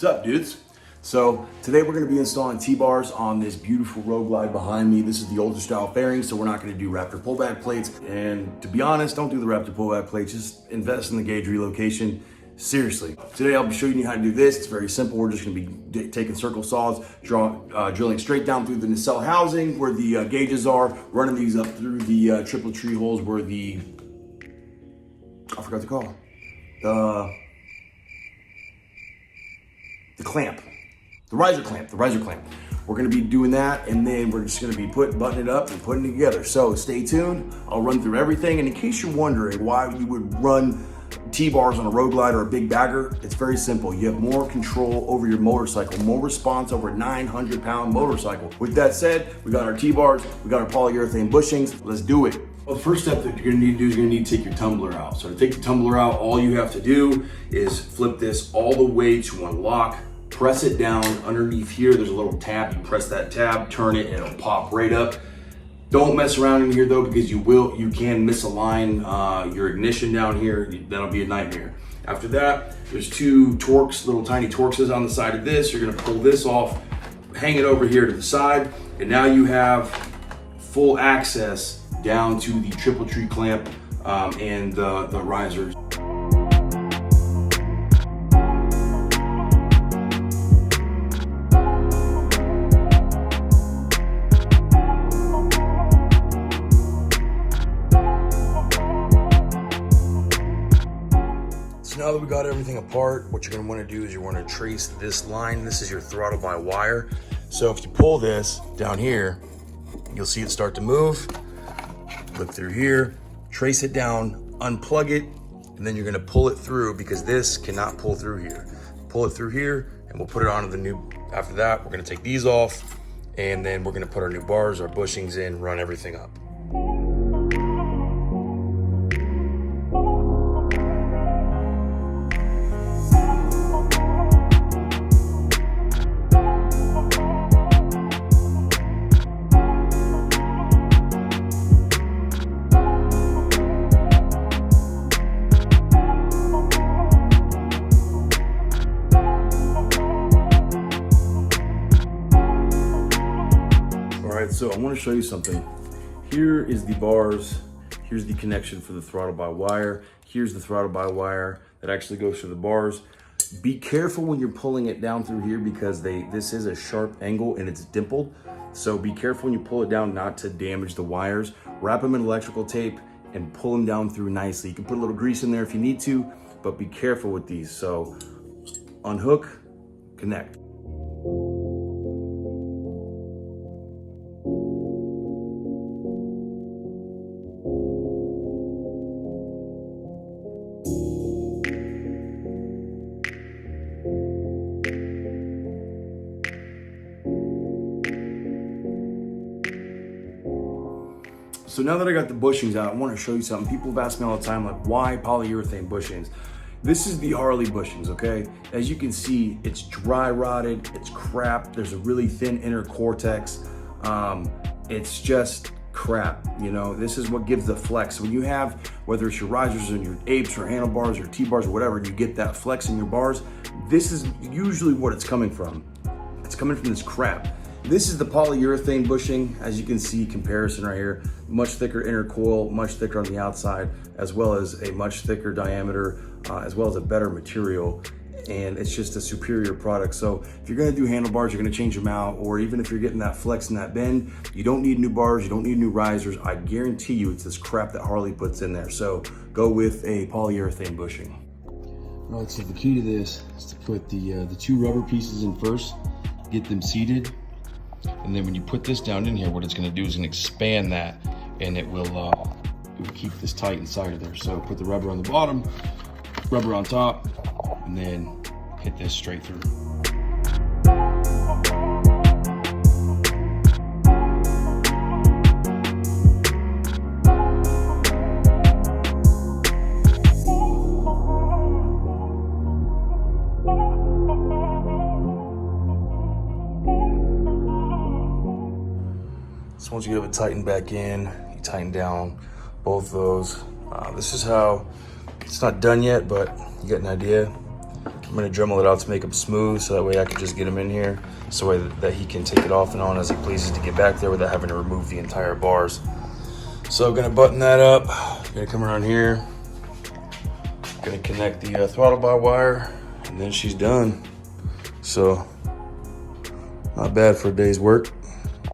What's up, dudes? So today we're going to be installing T-bars on this beautiful Roadglide behind me. This is the older style fairing, so we're not going to do Raptor pullback plates. And to be honest, don't do the Raptor pullback plates. Just invest in the gauge relocation. Seriously. Today I'll be showing you how to do this. It's very simple. We're just going to be taking circle saws, drilling straight down through the nacelle housing where the gauges are, running these up through the triple tree holes where I forgot to call it. The clamp. The riser clamp. We're gonna be doing that, and then we're just gonna be buttoning it up and putting it together. So stay tuned. I'll run through everything. And in case you're wondering why you would run T-bars on a Roadglide or a big bagger, it's very simple. You have more control over your motorcycle, more response over a 900-pound motorcycle. With that said, we got our T-bars, we got our polyurethane bushings. Let's do it. Well, the first step that you're gonna need to do is you're gonna need to take your tumbler out. So to take the tumbler out, all you have to do is flip this all the way to unlock. Press it down underneath here. There's a little tab. You press that tab, turn it, and it'll pop right up. Don't mess around in here though, because you can misalign your ignition down here. That'll be a nightmare. After that, there's two Torx, little tiny Torxes on the side of this. You're gonna pull this off, hang it over here to the side, and now you have full access down to the triple tree clamp and the risers. So now that we got everything apart, what you're gonna wanna do is you wanna trace this line. This is your throttle by wire. So if you pull this down here, you'll see it start to move. Look through here, trace it down, unplug it, and then you're gonna pull it through because this cannot pull through here. Pull it through here, and we'll put it onto the new, after that, we're gonna take these off, and then we're gonna put our new bars, our bushings in, run everything up. So I want to show you something. Here is the bars. Here's the connection for the throttle by wire. Here's the throttle by wire that actually goes through the bars. Be careful when you're pulling it down through here because this is a sharp angle and it's dimpled. So be careful when you pull it down not to damage the wires. Wrap them in electrical tape and pull them down through nicely. You can put a little grease in there if you need to, but be careful with these. So unhook, connect. So now that I got the bushings out, I want to show you something. People have asked me all the time, like, why polyurethane bushings? This is the Harley bushings, okay? As you can see, it's dry rotted, it's crap. There's a really thin inner cortex. It's just crap, you know? This is what gives the flex. When you have, whether it's your risers and your apes or handlebars or T-bars or whatever, and you get that flex in your bars, this is usually what it's coming from. It's coming from this crap. This is the polyurethane bushing. As you can see, comparison right here, much thicker inner coil, much thicker on the outside, as well as a much thicker diameter, as well as a better material. And it's just a superior product. So if you're gonna do handlebars, you're gonna change them out, or even if you're getting that flex and that bend, you don't need new bars, you don't need new risers. I guarantee you it's this crap that Harley puts in there. So go with a polyurethane bushing. All right, so the key to this is to put the two rubber pieces in first, get them seated. And then when you put this down in here, what it's gonna do is gonna expand that, and it will keep this tight inside of there. So put the rubber on the bottom, rubber on top, and then hit this straight through. So once you get it tightened back in, you tighten down both of those. This is how, it's not done yet, but you get an idea. I'm gonna Dremel it out to make them smooth so that way I can just get them in here so that he can take it off and on as he pleases to get back there without having to remove the entire bars. So I'm gonna button that up, gonna come around here, gonna connect the throttle bar wire, and then she's done. So not bad for a day's work.